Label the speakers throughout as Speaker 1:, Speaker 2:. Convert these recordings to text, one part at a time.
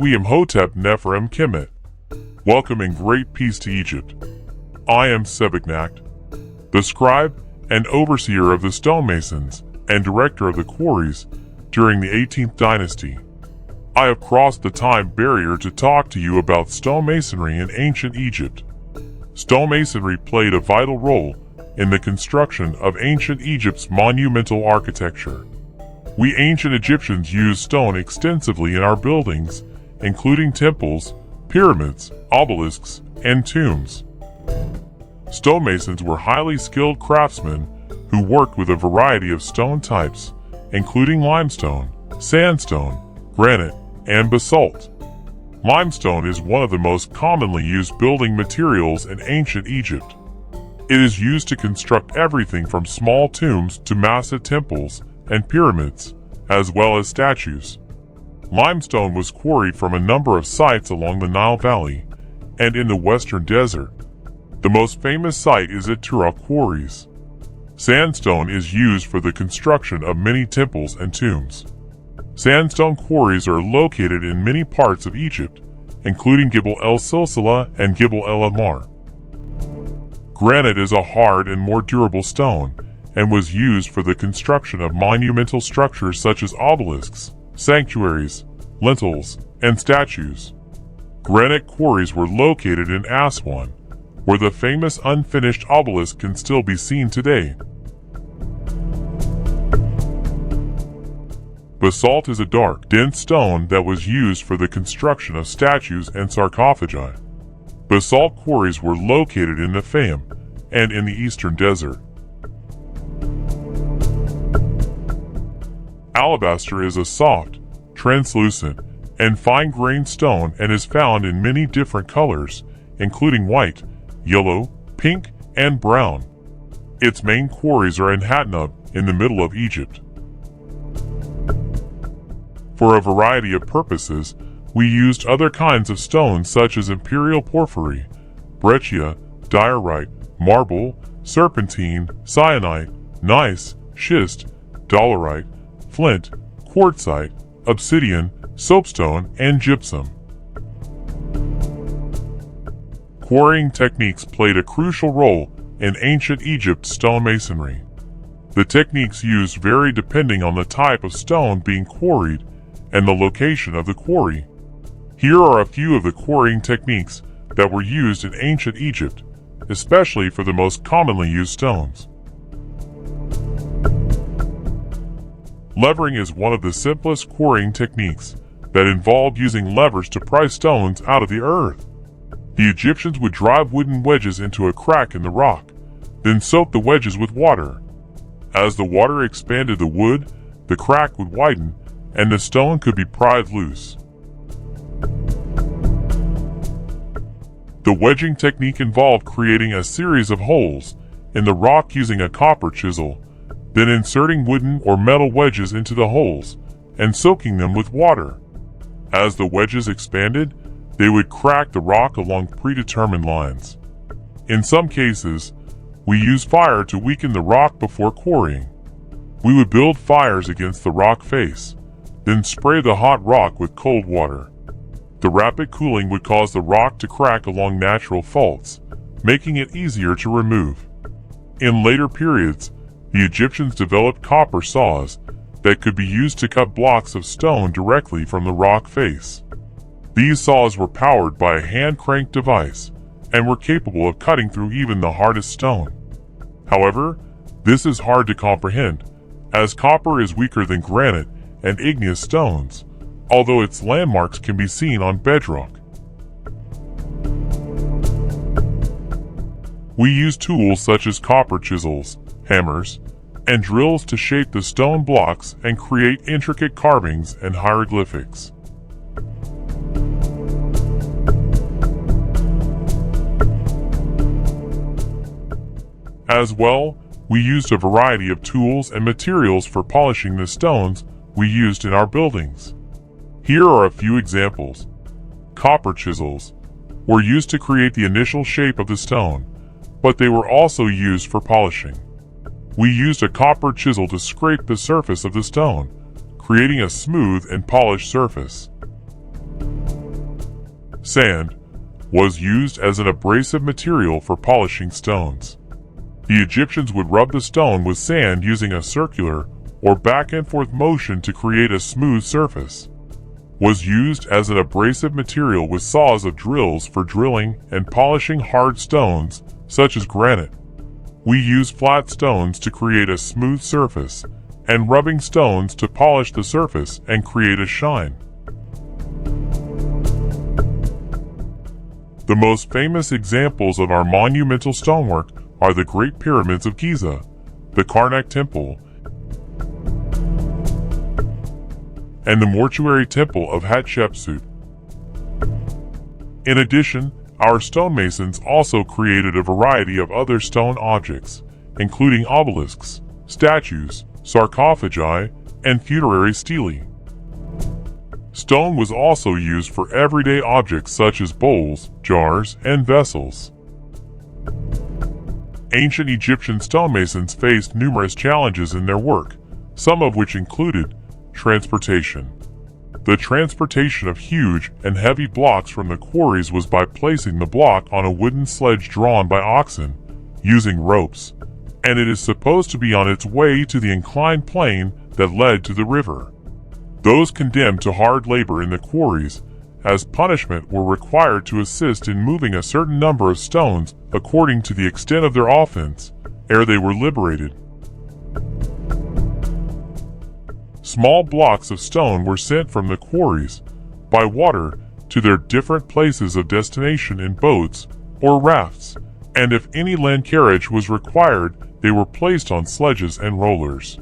Speaker 1: Imhotep Nephrem Kemet, welcoming great peace to Egypt. I am Sebek-Nakht, the scribe and overseer of the stonemasons and director of the quarries during the 18th dynasty. I have crossed the time barrier to talk to you about stonemasonry in ancient Egypt. Stonemasonry played a vital role in the construction of ancient Egypt's monumental architecture. We ancient Egyptians used stone extensively in our buildings, including temples, pyramids, obelisks, and tombs. Stonemasons were highly skilled craftsmen who worked with a variety of stone types, including limestone, sandstone, granite, and basalt. Limestone is one of the most commonly used building materials in ancient Egypt. It is used to construct everything from small tombs to massive temples and pyramids, as well as statues. Limestone was quarried from a number of sites along the Nile Valley and in the Western Desert. The most famous site is at Tura quarries. Sandstone is used for the construction of many temples and tombs. Sandstone quarries are located in many parts of Egypt, including Gebel el-Silsila and Gebel el-Ahmar. Granite is a hard and more durable stone, and was used for the construction of monumental structures such as obelisks, sanctuaries, lintels, and statues. Granite quarries were located in Aswan, where the famous unfinished obelisk can still be seen today. Basalt is a dark, dense stone that was used for the construction of statues and sarcophagi. Basalt quarries were located in the Fayum and in the Eastern Desert. Alabaster is a soft, translucent, and fine-grained stone and is found in many different colors, including white, yellow, pink, and brown. Its main quarries are in Hatnub in the middle of Egypt. For a variety of purposes, we used other kinds of stones such as imperial porphyry, breccia, diorite, marble, serpentine, syenite, gneiss, schist, dolerite, flint, quartzite, obsidian, soapstone, and gypsum. Quarrying techniques played a crucial role in ancient Egypt stonemasonry. The techniques used vary depending on the type of stone being quarried and the location of the quarry. Here are a few of the quarrying techniques that were used in ancient Egypt, especially for the most commonly used stones. Levering is one of the simplest quarrying techniques that involved using levers to pry stones out of the earth. The Egyptians would drive wooden wedges into a crack in the rock, then soak the wedges with water. As the water expanded the wood, the crack would widen and the stone could be pried loose. The wedging technique involved creating a series of holes in the rock using a copper chisel, then inserting wooden or metal wedges into the holes and soaking them with water. As the wedges expanded, they would crack the rock along predetermined lines. In some cases, we used fire to weaken the rock before quarrying. We would build fires against the rock face, then spray the hot rock with cold water. The rapid cooling would cause the rock to crack along natural faults, making it easier to remove. In later periods, the Egyptians developed copper saws that could be used to cut blocks of stone directly from the rock face. These saws were powered by a hand-cranked device and were capable of cutting through even the hardest stone. However, this is hard to comprehend, as copper is weaker than granite and igneous stones, although its landmarks can be seen on bedrock. We use tools such as copper chisels, hammers, and drills to shape the stone blocks and create intricate carvings and hieroglyphics. As well, we used a variety of tools and materials for polishing the stones we used in our buildings. Here are a few examples. Copper chisels were used to create the initial shape of the stone, but they were also used for polishing. We used a copper chisel to scrape the surface of the stone, creating a smooth and polished surface. sand, was used as an abrasive material for polishing stones. The Egyptians would rub the stone with sand using a circular or back-and-forth motion to create a smooth surface. Was used as an abrasive material with saws of drills for drilling and polishing hard stones, such as granite. We use flat stones to create a smooth surface, and rubbing stones to polish the surface and create a shine. The most famous examples of our monumental stonework are the Great Pyramids of Giza, the Karnak Temple, and the Mortuary Temple of Hatshepsut. In addition, our stonemasons also created a variety of other stone objects, including obelisks, statues, sarcophagi, and funerary stelae. Stone was also used for everyday objects such as bowls, jars, and vessels. Ancient Egyptian stonemasons faced numerous challenges in their work, some of which included transportation. The transportation of huge and heavy blocks from the quarries was by placing the block on a wooden sledge drawn by oxen, using ropes, and it is supposed to be on its way to the inclined plane that led to the river. Those condemned to hard labor in the quarries, as punishment, were required to assist in moving a certain number of stones according to the extent of their offense, ere they were liberated. Small blocks of stone were sent from the quarries, by water, to their different places of destination in boats or rafts, and if any land carriage was required, they were placed on sledges and rollers.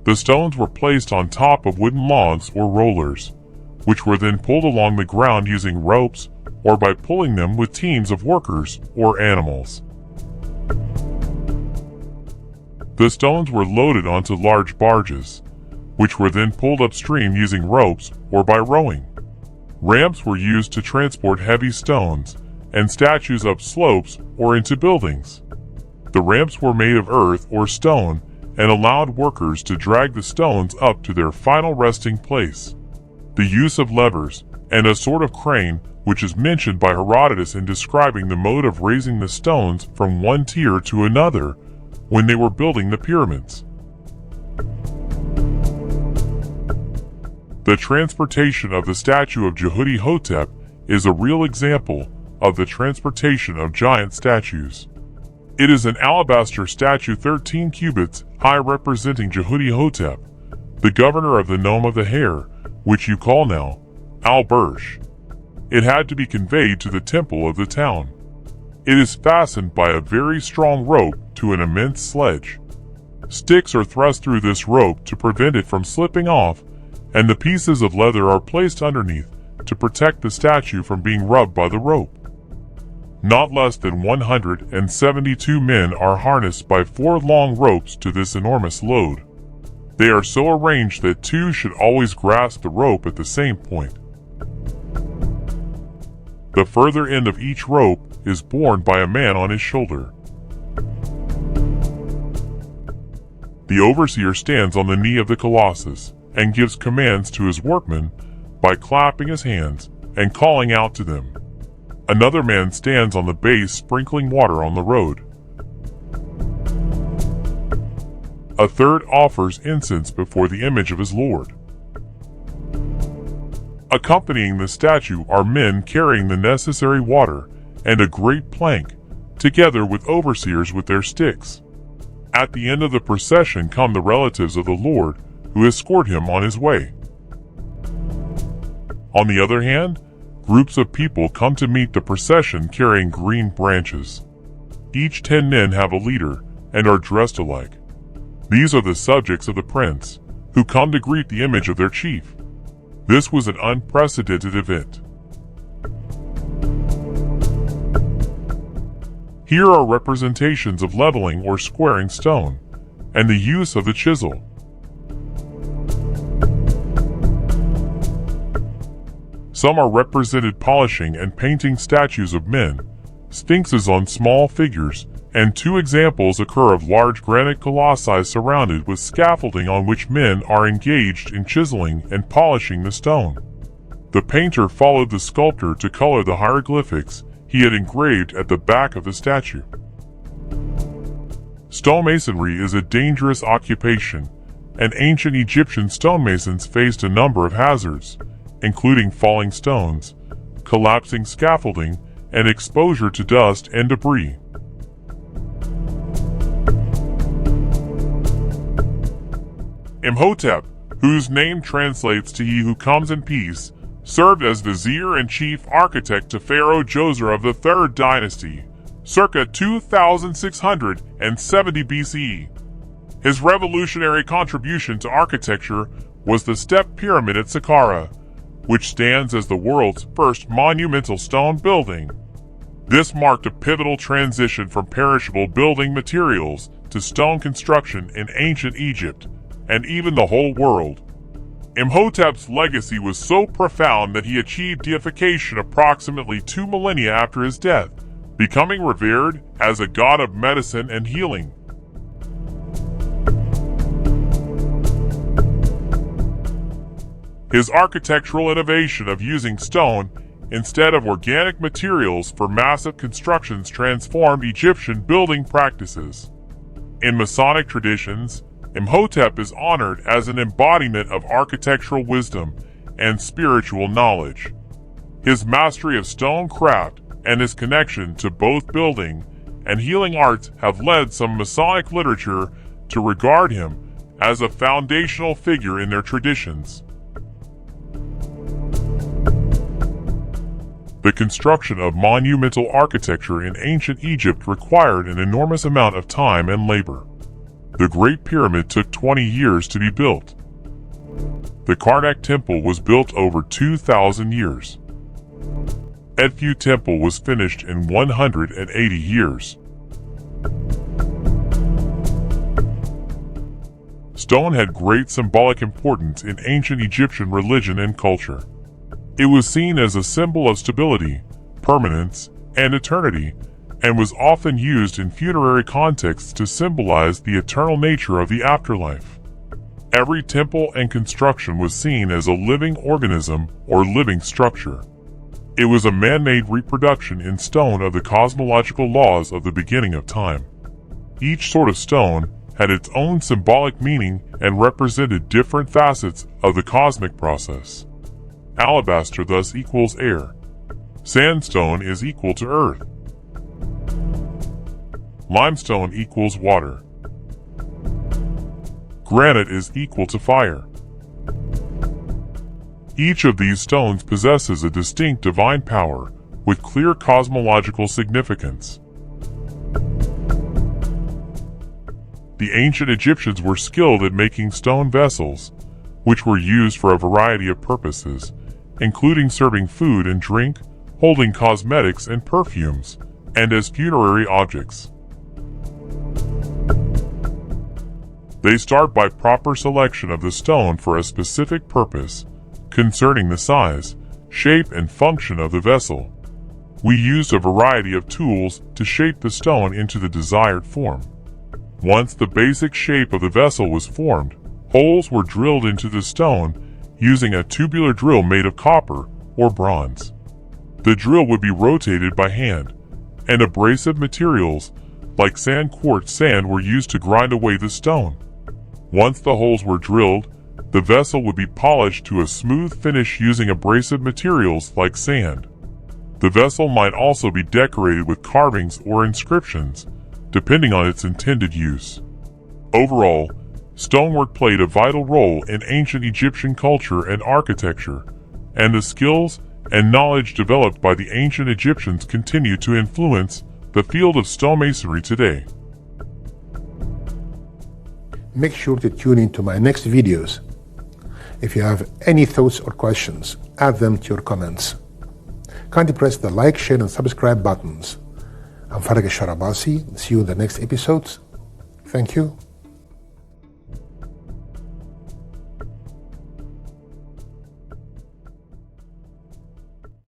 Speaker 1: The stones were placed on top of wooden logs or rollers, which were then pulled along the ground using ropes or by pulling them with teams of workers or animals. The stones were loaded onto large barges, which were then pulled upstream using ropes or by rowing. Ramps were used to transport heavy stones and statues up slopes or into buildings. The ramps were made of earth or stone and allowed workers to drag the stones up to their final resting place. The use of levers and a sort of crane, which is mentioned by Herodotus in describing the mode of raising the stones from one tier to another when they were building the pyramids. The transportation of the statue of Djehuti-Hotep is a real example of the transportation of giant statues. It is an alabaster statue 13 cubits high representing Djehuti-Hotep, the governor of the Nome of the Hair, which you call now Al-Bursh. It had to be conveyed to the temple of the town. It is fastened by a very strong rope to an immense sledge. Sticks are thrust through this rope to prevent it from slipping off, and the pieces of leather are placed underneath to protect the statue from being rubbed by the rope. Not less than 172 men are harnessed by 4 long ropes to this enormous load. They are so arranged that 2 should always grasp the rope at the same point. The further end of each rope is borne by a man on his shoulder. The overseer stands on the knee of the colossus and gives commands to his workmen by clapping his hands and calling out to them. Another man stands on the base sprinkling water on the road. A third offers incense before the image of his lord. Accompanying the statue are men carrying the necessary water and a great plank, together with overseers with their sticks. At the end of the procession come the relatives of the Lord, who escort him on his way. On the other hand, groups of people come to meet the procession carrying green branches. Each 10 men have a leader and are dressed alike. These are the subjects of the prince, who come to greet the image of their chief. This was an unprecedented event. Here are representations of leveling or squaring stone, and the use of the chisel. Some are represented polishing and painting statues of men, sphinxes on small figures, and 2 examples occur of large granite colossi surrounded with scaffolding on which men are engaged in chiseling and polishing the stone. The painter followed the sculptor to color the hieroglyphics he had engraved at the back of the statue. Stonemasonry is a dangerous occupation, and ancient Egyptian stonemasons faced a number of hazards, including falling stones, collapsing scaffolding, and exposure to dust and debris. Imhotep, whose name translates to "he who comes in peace," served as vizier and chief architect to Pharaoh Djoser of the 3rd dynasty, circa 2670 BCE. His revolutionary contribution to architecture was the step pyramid at Saqqara, which stands as the world's first monumental stone building. This marked a pivotal transition from perishable building materials to stone construction in ancient Egypt, and even the whole world. Imhotep's legacy was so profound that he achieved deification approximately 2 millennia after his death, becoming revered as a god of medicine and healing. His architectural innovation of using stone instead of organic materials for massive constructions transformed Egyptian building practices. In Masonic traditions, Imhotep is honored as an embodiment of architectural wisdom and spiritual knowledge. His mastery of stone craft and his connection to both building and healing arts have led some Masonic literature to regard him as a foundational figure in their traditions. The construction of monumental architecture in ancient Egypt required an enormous amount of time and labor. The Great Pyramid took 20 years to be built. The Karnak Temple was built over 2,000 years. Edfu Temple was finished in 180 years. Stone had great symbolic importance in ancient Egyptian religion and culture. It was seen as a symbol of stability, permanence, and eternity, and was often used in funerary contexts to symbolize the eternal nature of the afterlife. Every temple and construction was seen as a living organism or living structure. It was a man-made reproduction in stone of the cosmological laws of the beginning of time. Each sort of stone had its own symbolic meaning and represented different facets of the cosmic process. Alabaster thus equals air. Sandstone is equal to earth. Limestone equals water. Granite is equal to fire. Each of these stones possesses a distinct divine power with clear cosmological significance. The ancient Egyptians were skilled at making stone vessels, which were used for a variety of purposes, including serving food and drink, holding cosmetics and perfumes, and as funerary objects. They start by proper selection of the stone for a specific purpose, concerning the size, shape, and function of the vessel. We used a variety of tools to shape the stone into the desired form. Once the basic shape of the vessel was formed, holes were drilled into the stone using a tubular drill made of copper or bronze. The drill would be rotated by hand, and abrasive materials like sand quartz sand were used to grind away the stone. Once the holes were drilled, the vessel would be polished to a smooth finish using abrasive materials like sand. The vessel might also be decorated with carvings or inscriptions, depending on its intended use. Overall, stonework played a vital role in ancient Egyptian culture and architecture, and the skills and knowledge developed by the ancient Egyptians continue to influence the field of stonemasonry today.
Speaker 2: Make sure to tune into my next videos. If you have any thoughts or questions, add them to your comments. Kindly press the like, share, and subscribe buttons. I'm Farag Al-Sharabasi. See you in the next episodes. Thank you.